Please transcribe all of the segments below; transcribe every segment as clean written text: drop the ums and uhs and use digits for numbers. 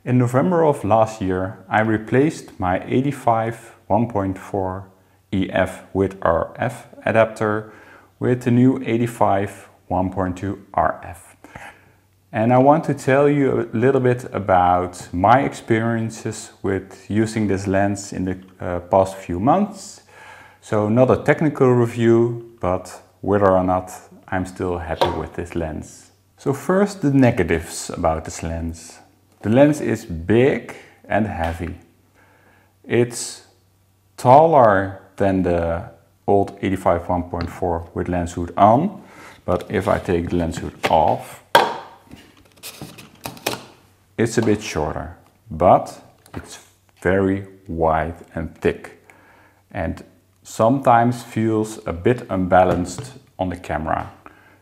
In November of last year, I replaced my 85 1.4 EF with RF adapter with the new 85 1.2 RF. And I want to tell you a little bit about my experiences with using this lens in the past few months. So not a technical review, but whether or not I'm still happy with this lens. So first, the negatives about this lens. The lens is big and heavy. It's taller than the old 85 1.4 with lens hood on, but if I take the lens hood off, it's a bit shorter, but it's very wide and thick and sometimes feels a bit unbalanced on the camera.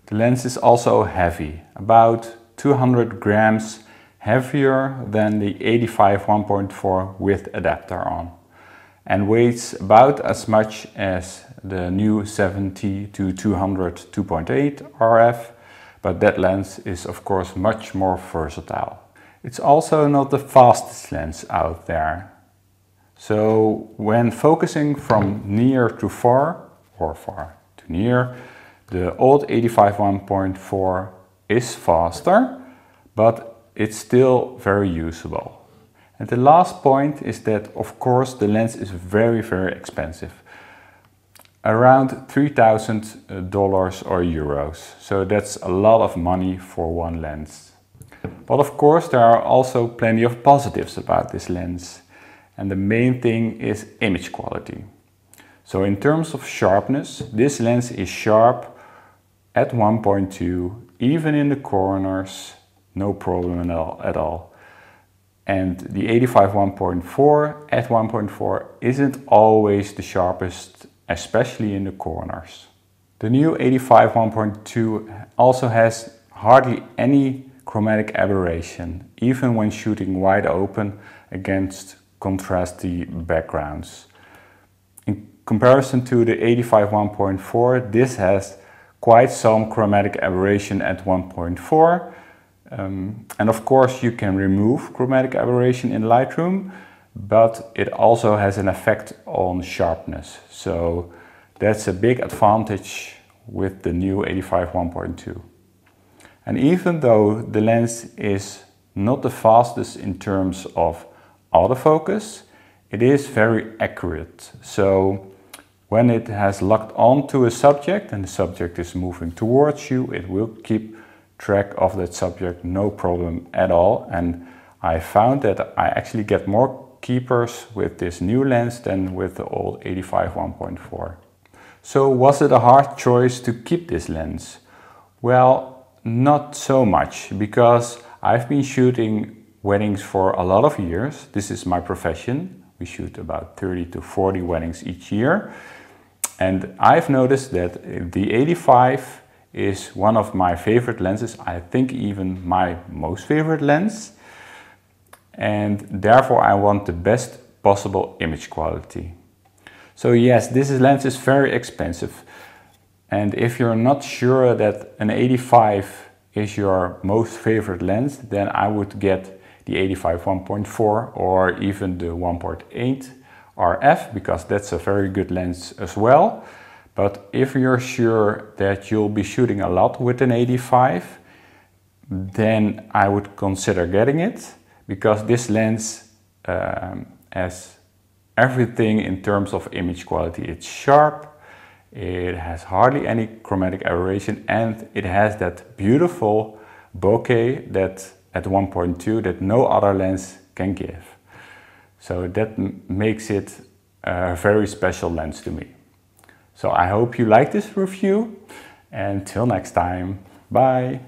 The lens is also heavy, about 200 grams heavier than the 85 1.4 with adapter on, and weighs about as much as the new 70 to 200 2.8 RF, but that lens is of course much more versatile. It's also not the fastest lens out there. So when focusing from near to far, or far to near, the old 85 1.4 is faster, but it's still very usable. And the last point is that of course the lens is very expensive. Around $3,000 or euros. So that's a lot of money for one lens. But of course there are also plenty of positives about this lens. And the main thing is image quality. So in terms of sharpness, this lens is sharp at 1.2, even in the corners, no problem at all. And the 85 1.4 at 1.4 isn't always the sharpest, especially in the corners. The new 85 1.2 also has hardly any chromatic aberration, even when shooting wide open against contrasty backgrounds. In comparison to the 85 1.4, this has quite some chromatic aberration at 1.4. And of course you can remove chromatic aberration in Lightroom, but it also has an effect on sharpness. So that's a big advantage with the new 85 1.2. And even though the lens is not the fastest in terms of autofocus, it is very accurate. So when it has locked onto a subject and the subject is moving towards you, it will keep track of that subject, no problem at all. And I found that I actually get more keepers with this new lens than with the old 85 1.4. So was it a hard choice to keep this lens? Well, not so much, because I've been shooting weddings for a lot of years. This is my profession. We shoot about 30 to 40 weddings each year. And I've noticed that the 85 is one of my favorite lenses. I think even my most favorite lens. And therefore I want the best possible image quality. So yes, this lens is very expensive. And if you're not sure that an 85 is your most favorite lens, then I would get the 85 1.4 or even the 1.8 RF, because that's a very good lens as well. But if you're sure that you'll be shooting a lot with an 85, then I would consider getting it, because this lens has everything in terms of image quality. It's sharp, it has hardly any chromatic aberration, and it has that beautiful bokeh that at 1.2 that no other lens can give. So that makes it a very special lens to me. So I hope you like this review, and till next time, bye!